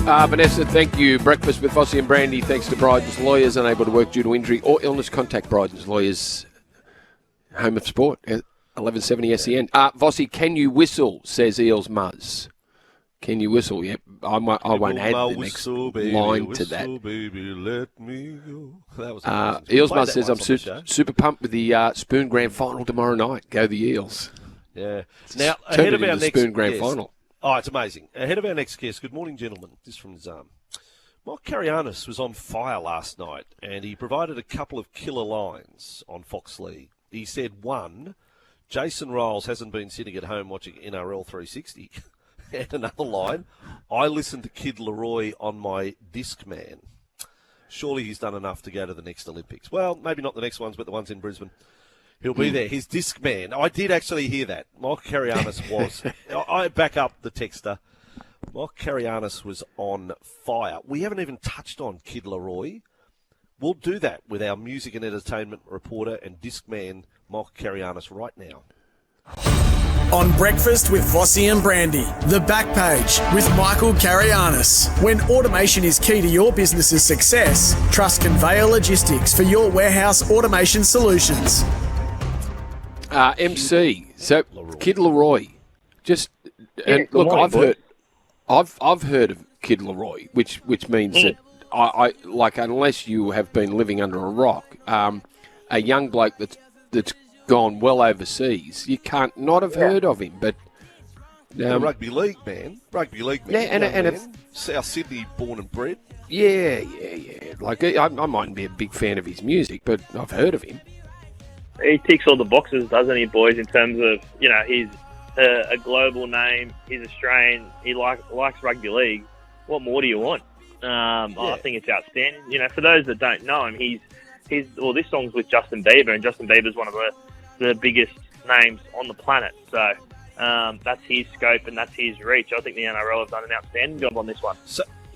Vanessa, thank you. Breakfast with Vossy and Brandy. Thanks to Bryden's Lawyers, unable to work due to injury or illness. Contact Bryden's Lawyers. Home of Sport, 1170 SEN. Vossy, can you whistle, says Eels Muzz. Can you whistle? Yep. I won't add the next line to that. Baby, let me go. That was Eels Muzz says, I'm super pumped with the Spoon Grand Final tomorrow night. Go the Eels. Yeah. Now, ahead of our next Spoon Grand Final. Oh, it's amazing. Ahead of our next guest, good morning, gentlemen. This is from Zam. Michael Carayannis was on fire last night, and he provided a couple of killer lines on Fox League. He said, one, Jason Riles hasn't been sitting at home watching NRL 360. And another line, I listened to Kid Laroi on my Discman. Surely he's done enough to go to the next Olympics. Well, maybe not the next ones, but the ones in Brisbane. He'll be there. His Discman. I did actually hear that. Michael Carayannis was. I back up the texter. Michael Carayannis was on fire. We haven't even touched on Kid Laroi. We'll do that with our music and entertainment reporter and Discman, Michael Carayannis, right now. On Breakfast with Vossy and Brandy, the back page with Michael Carayannis. When automation is key to your business's success, trust Conveyor Logistics for your warehouse automation solutions. MC, so Kid Laroi, I've heard of Kid Laroi, which means that I like, unless you have been living under a rock, a young bloke that's gone well overseas, you can't not have heard of him. But rugby league man, yeah, and South Sydney born and bred. Yeah. Like I mightn't be a big fan of his music, but I've heard of him. He ticks all the boxes, doesn't he, boys? In terms of, he's a global name. He's Australian. He likes rugby league. What more do you want? I think it's outstanding. For those that don't know him, this song's with Justin Bieber, and Justin Bieber's one of the biggest names on the planet. So that's his scope and that's his reach. I think the NRL have done an outstanding job on this one.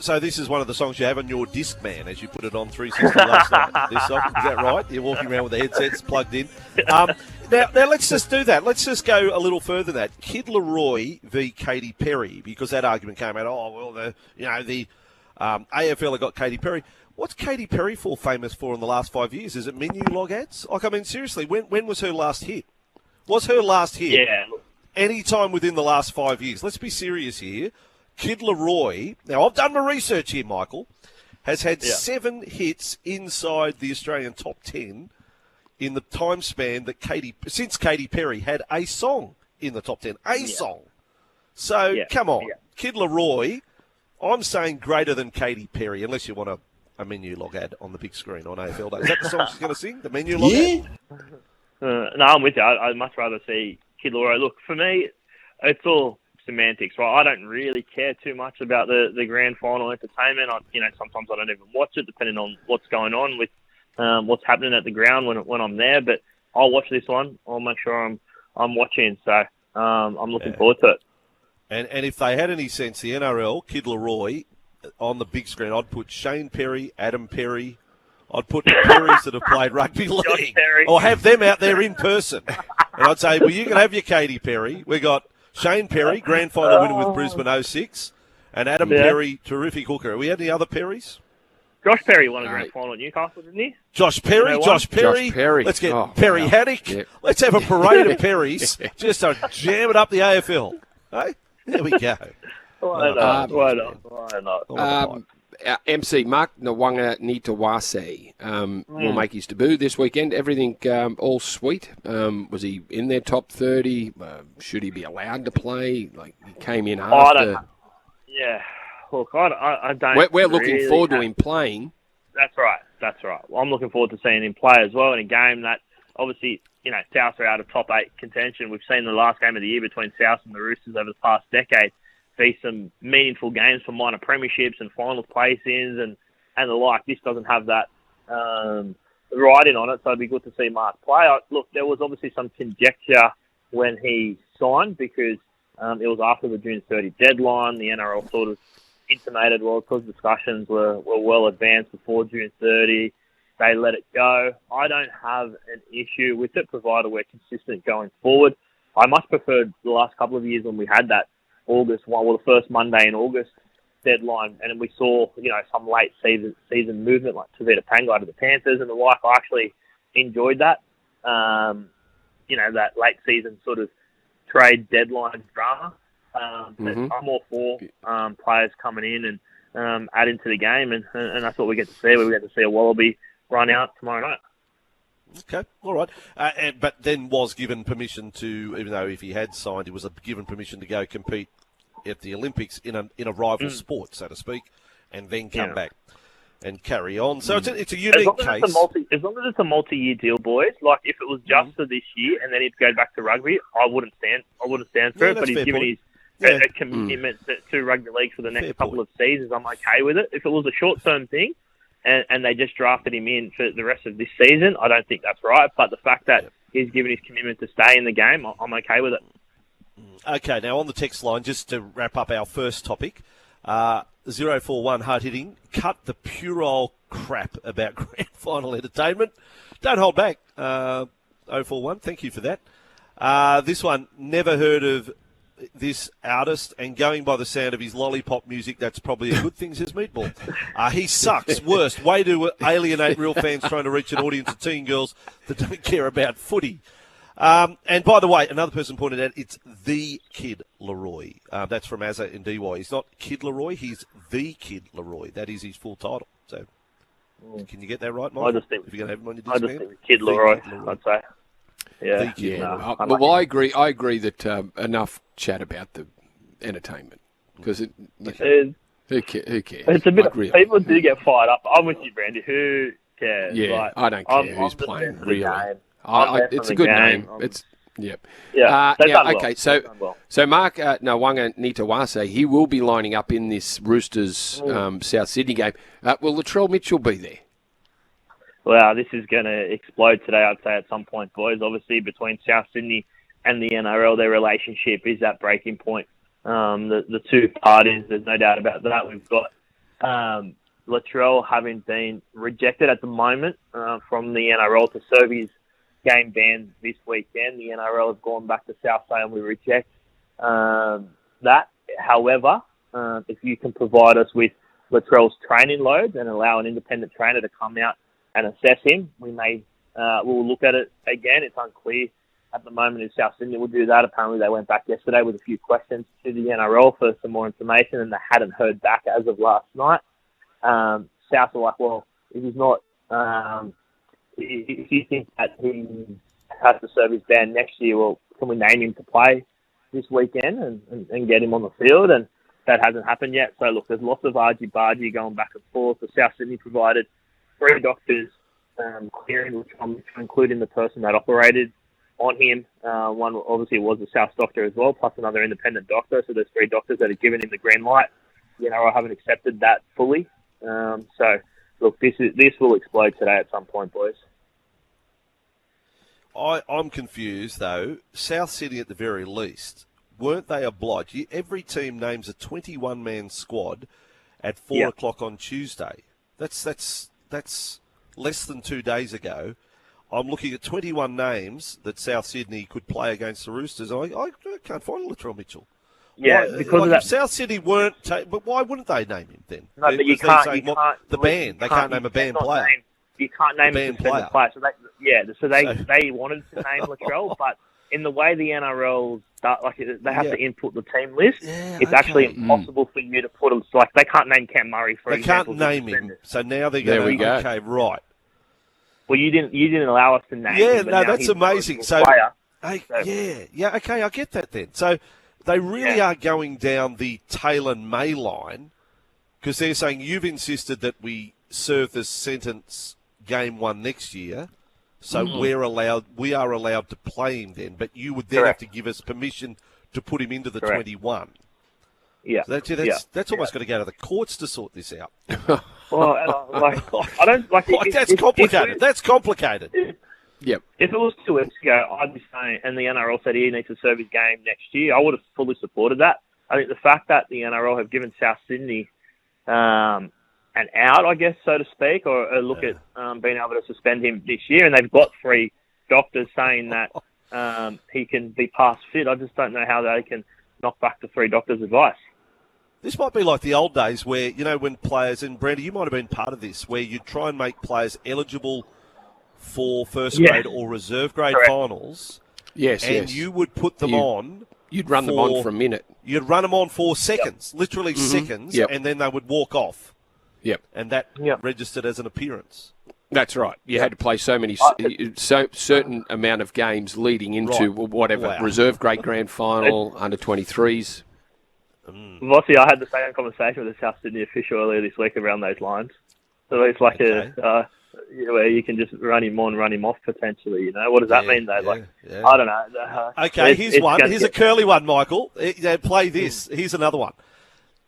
So this is one of the songs you have on your Discman as you put it on 360 last night. This song, is that right? You're walking around with the headsets plugged in. Now let's just do that. Let's just go a little further than that. Kid Laroi v. Katy Perry, because that argument came out. The AFL have got Katy Perry. What's Katy Perry famous for in the last 5 years? Is it menu log ads? Seriously, when was her last hit? Was her last hit any time within the last 5 years? Let's be serious here. Kid Laroi, now I've done my research here, Michael, has had 7 hits inside the Australian top 10 in the time span that since Katy Perry had a song in the top 10. Song. So, come on. Yeah. Kid Laroi, I'm saying greater than Katy Perry, unless you want a menu log ad on the big screen on AFL Day. Is that the song she's going to sing, the menu log ad? No, I'm with you. I'd much rather see Kid Laroi. Look, for me, it's all semantics, right? I don't really care too much about the grand final entertainment. Sometimes I don't even watch it, depending on what's going on with what's happening at the ground when I'm there. But I'll watch this one. I'll make sure I'm watching. So I'm looking forward to it. And if they had any sense, the NRL, Kid Laroi, on the big screen, I'd put Shane Perry, Adam Perry. I'd put the Perrys that have played rugby league, or have them out there in person. And I'd say, well, you can have your Katy Perry. We got Shane Perry, grand final winner with Brisbane 06, and Adam Perry, terrific hooker. Have we had any other Perrys? Josh Perry won a grand final at Newcastle, didn't he? Josh Perry. Let's get Perry Haddock. Yep. Let's have a parade of Perrys just to jam it up the AFL. Hey, there we go. Why not? MC Mark Nwanga Nitawase will make his debut this weekend. Everything all sweet. Was he in their top 30? Should he be allowed to play? Like, he came in after. Look, I don't. We're looking forward to him playing. That's right. Well, I'm looking forward to seeing him play as well in a game that obviously, South are out of top 8 contention. We've seen the last game of the year between South and the Roosters over the past decade be some meaningful games for minor premierships and finals place-ins and the like. This doesn't have that writing on it, so it'd be good to see Mark play. Look, there was obviously some conjecture when he signed because it was after the June 30 deadline. The NRL sort of intimated, because discussions were well advanced before June 30, they let it go. I don't have an issue with it, provided we're consistent going forward. I much prefer the last couple of years when we had that August one, the first Monday in August deadline, and we saw, some late season movement like Tavita Pangai to the Panthers and the like. I actually enjoyed that. That late season sort of trade deadline drama. But I'm all for players coming in and adding to the game, and that's what we get to see. We get to see a Wallaby run out tomorrow night. Okay, all right. But then was given permission to, even though if he had signed, he was given permission to go compete at the Olympics in a rival sport, so to speak, and then come back and carry on. So it's a unique case. As long as it's a multi-year deal, boys. Like if it was just for this year and then he'd go back to rugby, I wouldn't stand for it. But he's given his a commitment to rugby league for the next couple of seasons. I'm okay with it. If it was a short-term thing, and they just drafted him in for the rest of this season, I don't think that's right. But the fact that he's given his commitment to stay in the game, I'm okay with it. Okay, now on the text line, just to wrap up our first topic, 041 hard hitting, cut the puerile crap about grand final entertainment. Don't hold back. 041, thank you for that. This one, never heard of this artist, and going by the sound of his lollipop music, that's probably a good thing, says Meatball. He sucks. Worst. Way to alienate real fans trying to reach an audience of teen girls that don't care about footy. And by the way, another person pointed out it's the Kid Laroi. That's from Azza in DY. He's not Kid Laroi, he's the Kid Laroi. That is his full title. So, can you get that right, Mike? I just think, if you're going to have him on your I disc, just think Kid Laroi, I'd say. Yeah. Well, I agree that enough chat about the entertainment because who cares? It's a bit. People do get fired up. I'm with you, Brandy. Who cares? Yeah, I don't care who's playing. Really, it's a good name. It's Yeah. Okay. So Mark Nawanga Nitawase, he will be lining up in this Roosters South Sydney game. Will Latrell Mitchell be there? Well, this is going to explode today, I'd say, at some point, boys. Obviously, between South Sydney and the NRL, their relationship is at breaking point. The two parties, there's no doubt about that. We've got Latrell having been rejected at the moment from the NRL to serve his game ban this weekend. The NRL have gone back to South saying we reject that. However, if you can provide us with Latrell's training loads and allow an independent trainer to come out and assess him, we'll look at it again. It's unclear at the moment if South Sydney will do that. Apparently they went back yesterday with a few questions to the NRL for some more information, and they hadn't heard back as of last night. South are like, well, if he's not, if you think that he has to serve his ban next year, well, can we name him to play this weekend and get him on the field? And that hasn't happened yet. So look, there's lots of argy-bargy going back and forth. The South Sydney provided 3 doctors clearing, including the person that operated on him. One obviously was the South doctor as well, plus another independent doctor. So there's 3 doctors that have given him the green light. I haven't accepted that fully. So look, this will explode today at some point, boys. I'm confused though. South Sydney, at the very least, weren't they obliged? Every team names a 21-man squad at 4 o'clock on Tuesday. That's less than 2 days ago. I'm looking at 21 names that South Sydney could play against the Roosters. I can't find Latrell Mitchell. Yeah, because of that. If South Sydney weren't, but why wouldn't they name him then? No, but you can't. The band. They can't name a band player. You can't name a suspended player. So they wanted to name Latrell, but in the way the NRL they have to input the team list. It's actually impossible for you to put them. Like they can't name Cam Murray for example. They can't name him. So now they're going. There we go. Okay, right. Well, you didn't allow us to name him. Yeah, no, that's amazing. So, okay, I get that then. So they really are going down the Taylor May line because they're saying you've insisted that we serve the sentence game 1 next year, so we are allowed to play him then, but you would then have to give us permission to put him into the 21. Yeah, so that's almost got to go to the courts to sort this out. Well, I don't like. That's complicated. That's complicated. Yep. If it was 2 weeks ago, I'd be saying, and the NRL said he needs to serve his game next year, I would have fully supported that. I think the fact that the NRL have given South Sydney an out, I guess, so to speak, or a look at being able to suspend him this year, and they've got 3 doctors saying that he can be past fit. I just don't know how they can knock back the 3 doctors' advice. This might be like the old days where, when players, and Brandy, you might have been part of this, where you'd try and make players eligible for first grade or reserve grade finals. Yes, and you would put them on. You'd run them on for a minute. You'd run them on for seconds, literally seconds, and then they would walk off. Yep. And that registered as an appearance. That's right. You had to play so many, certain amount of games leading into whatever, reserve grade grand final, under 23s. Vossy, I had the same conversation with the South Sydney official earlier this week around those lines. So it's like where you can just run him on, run him off potentially. What does that mean though? I don't know. Okay, here's one. Here's a curly one, Michael. Play this. Here's another one.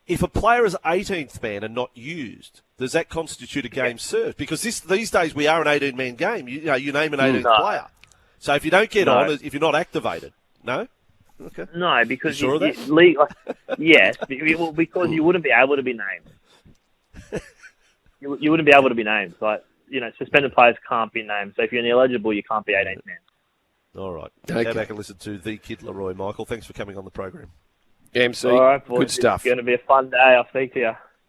If a player is 18th man and not used, does that constitute a game served? Because these days we are an 18-man game. You name an 18th player. So if you don't get on, if you're not activated, no? Okay. No, because you sure of that? Yes, because you wouldn't be able to be named. You wouldn't be able to be named. Suspended players can't be named. So if you're ineligible, you can't be 18th man. All right. Okay. Go back and listen to the Kid Laroi. Michael, thanks for coming on the program. MC, All right, boys. good stuff. It's going to be a fun day. I'll speak to you.